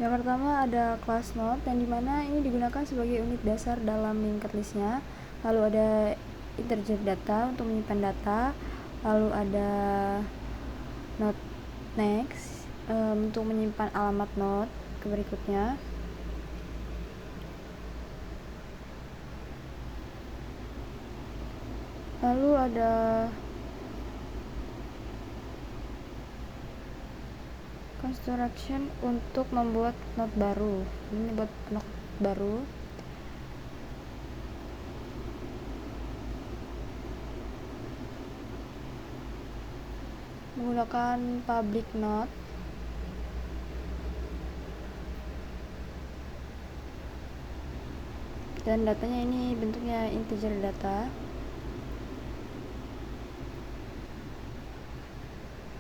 Yang pertama ada class node, yang dimana ini digunakan sebagai unit dasar dalam linked listnya. Lalu ada integer data untuk menyimpan data. Lalu ada node next untuk menyimpan alamat node ke berikutnya. Lalu ada construction untuk membuat node baru. Ini buat node baru. Menggunakan public node. Dan datanya ini bentuknya integer data.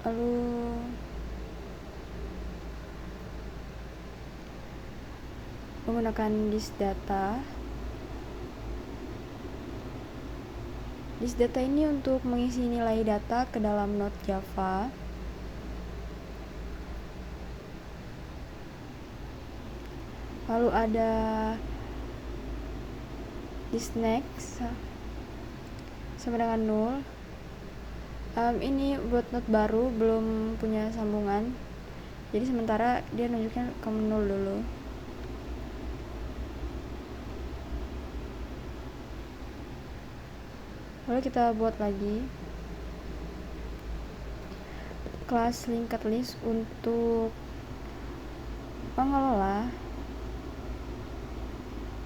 Lalu menggunakan this data. This data ini untuk mengisi nilai data ke dalam node Java. Lalu ada this next sama dengan null. Ini buat node baru, belum punya sambungan, jadi sementara dia nunjuknya ke null dulu. Lalu kita buat lagi kelas linked list untuk pengelola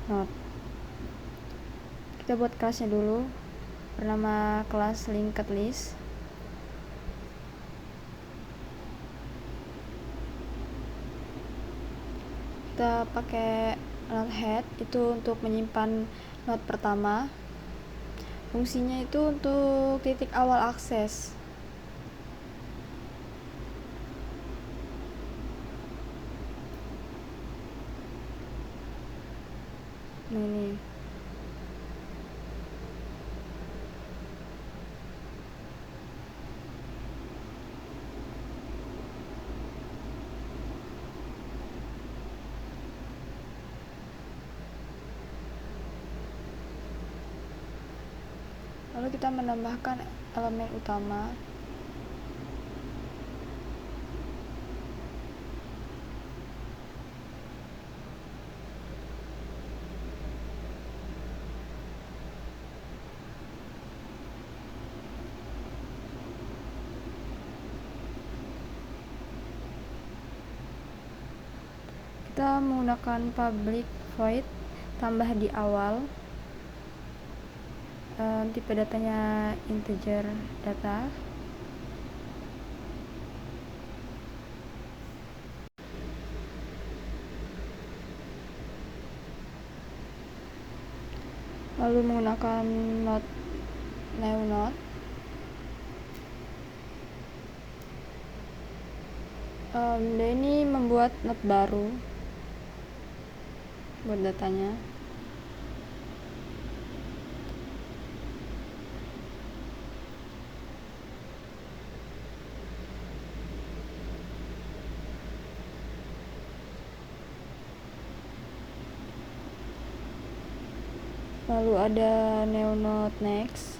node. Kita buat kelasnya dulu, bernama kelas linked list. Kita pakai node head itu untuk menyimpan node pertama. Fungsinya itu untuk titik awal akses. Ini. Lalu kita menambahkan elemen utama. Kita menggunakan public void tambah di awal. Tipe datanya integer data. Lalu menggunakan node new node. Dan ini membuat node baru buat datanya. Lalu ada new node next.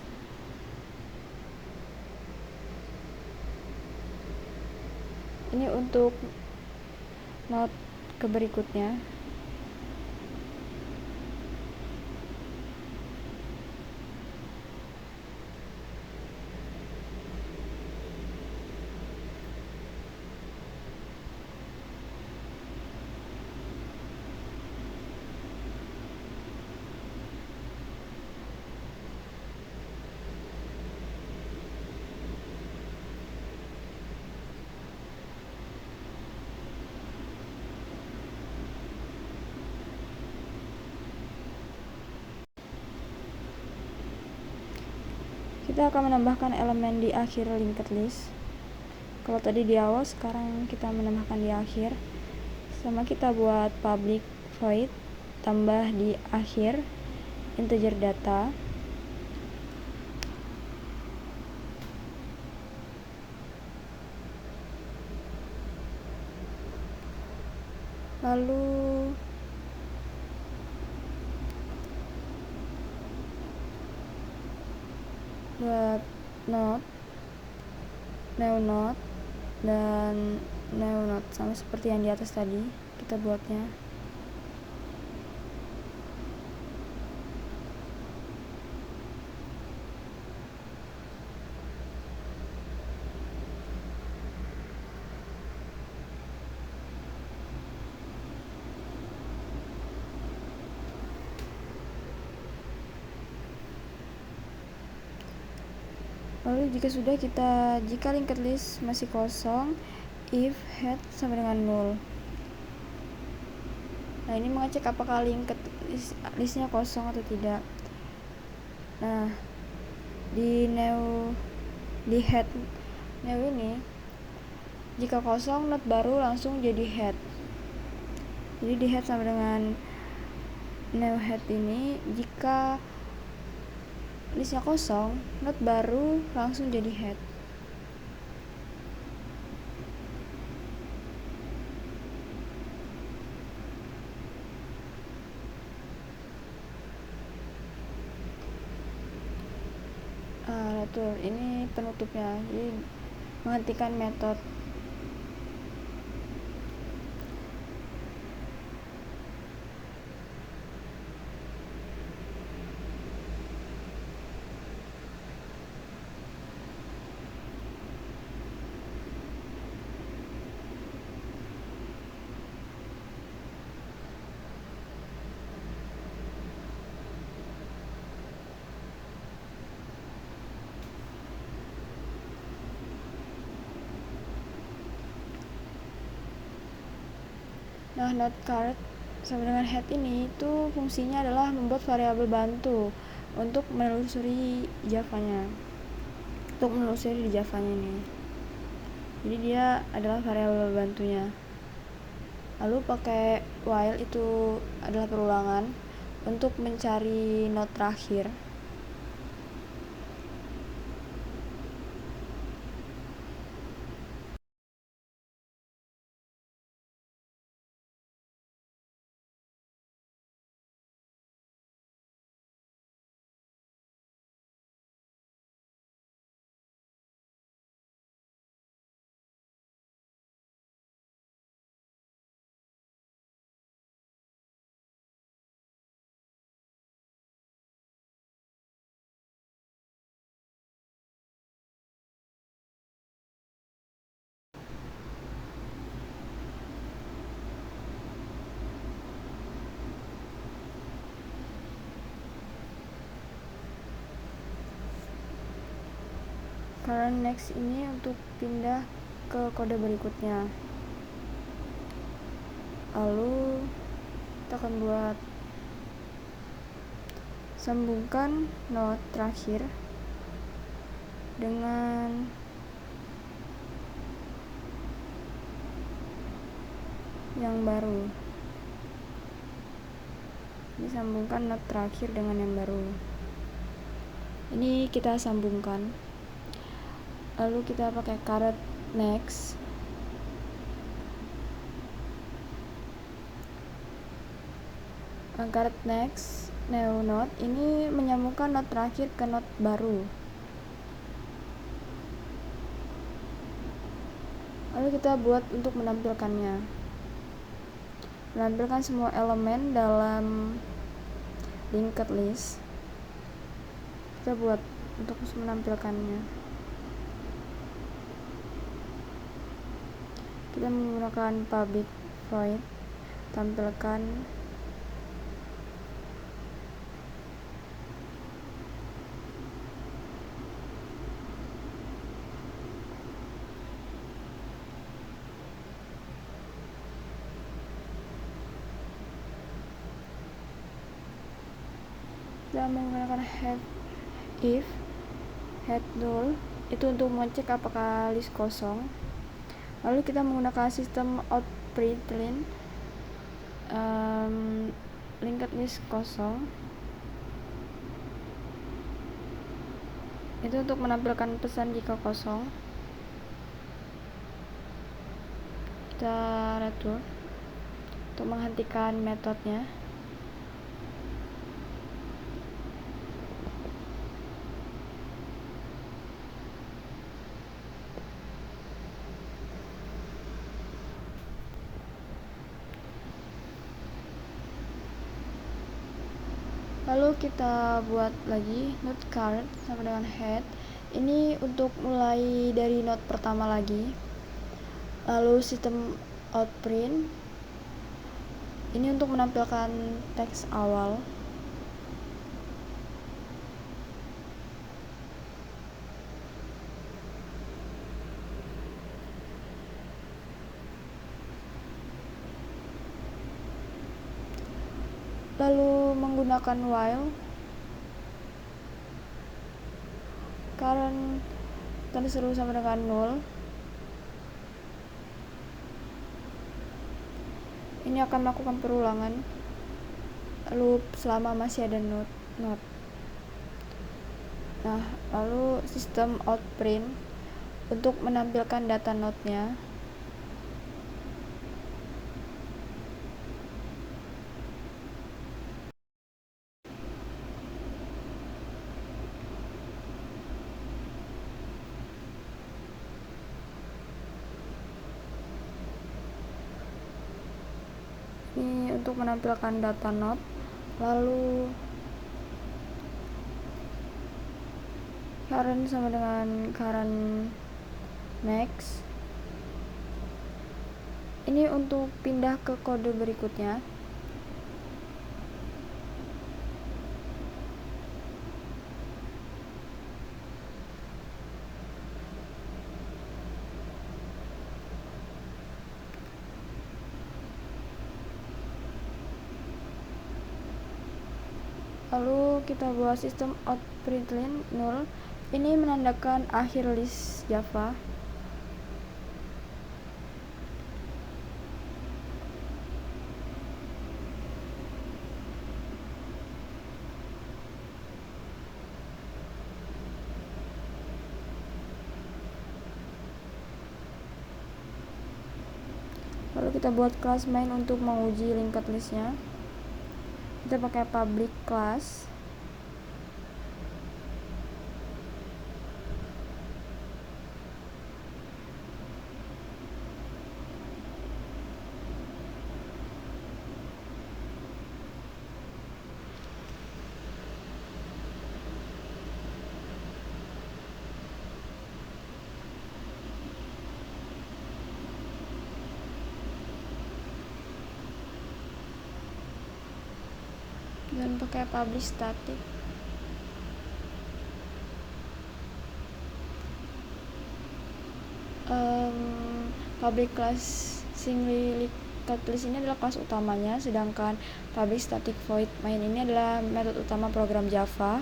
Ini untuk node ke berikutnya. Kita akan menambahkan elemen di akhir linked list. Kalau tadi di awal, sekarang kita menambahkan di akhir. Sama kita buat public void tambah di akhir integer data. Lalu buat node, new node, dan new node sama seperti yang di atas tadi kita buatnya. Lalu jika linked list masih kosong, if head sama dengan null. Nah, ini mengecek apakah linked listnya kosong atau tidak. Nah, di head new ini, jika kosong, node baru langsung jadi head. Jadi di head sama dengan new head ini, jika listnya kosong, node baru langsung jadi head. Return ini penutupnya, jadi menghentikan metode. Nah, node card sama dengan head ini itu fungsinya adalah membuat variabel bantu untuk menelusuri Java-nya. Di Java-nya ini. Jadi dia adalah variabel bantunya. Lalu pakai while itu adalah perulangan untuk mencari node terakhir. Current next ini untuk pindah ke kode berikutnya. Lalu kita akan buat sambungkan node terakhir dengan yang baru. Disambungkan node terakhir dengan yang baru. Ini kita sambungkan. Lalu kita pakai caret next. Caret next new node ini menyambungkan node terakhir ke node baru. Lalu kita buat untuk menampilkannya. Menampilkan semua elemen dalam linked list. Kita buat untuk menampilkannya. Kita menggunakan public void, tampilkan kita menggunakan if head null itu untuk mengecek apakah list kosong. Lalu kita menggunakan sistem outPrintln linked list kosong itu untuk menampilkan pesan jika kosong. Kita return untuk menghentikan metodenya. Lalu kita buat lagi node card sama dengan head. Ini untuk mulai dari node pertama lagi. Lalu sistem outprint. Ini untuk menampilkan teks awal. Lalu menggunakan while, current terseru sama dengan null. Ini akan melakukan perulangan loop selama masih ada node. Nah, lalu sistem outprint untuk menampilkan data node-nya. Ini untuk menampilkan data node. Lalu current sama dengan current next. Ini untuk pindah ke kode berikutnya. Lalu kita buat sistem outprint null. Ini menandakan akhir list Java. Lalu kita buat kelas main untuk menguji linked listnya. Kita pakai public class. Dan pakai publish static. Public class singly linked list ini adalah kelas utamanya, sedangkan public static void main ini adalah metode utama program Java.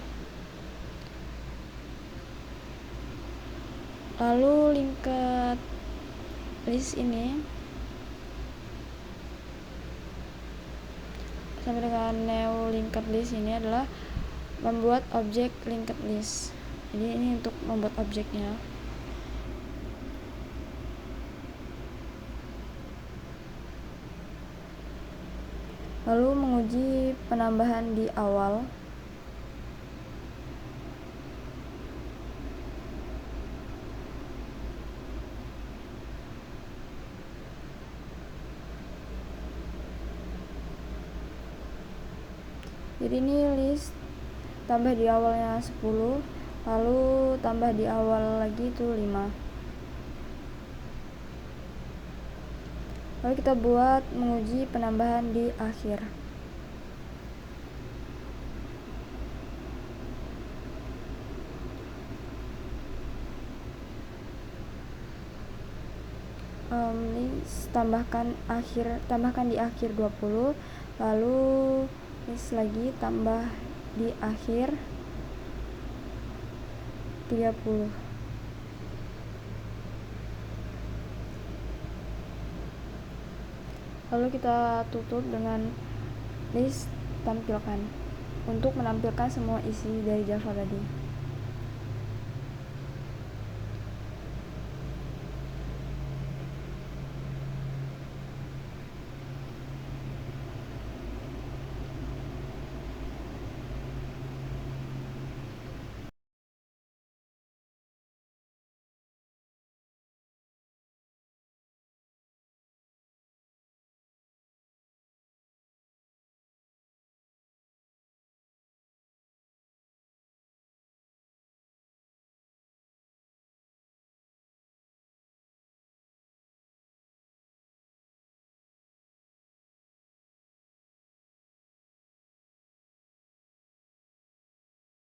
Lalu linked list ini sama dengan new linked list ini adalah membuat objek linked list. Jadi ini untuk membuat objeknya. Lalu menguji penambahan di awal. Jadi ini list tambah di awalnya 10, lalu tambah di awal lagi itu 5. Lalu kita buat menguji penambahan di akhir. List tambahkan di akhir 20, lalu list lagi tambah di akhir 30. Lalu kita tutup dengan list tampilkan untuk menampilkan semua isi dari Java tadi.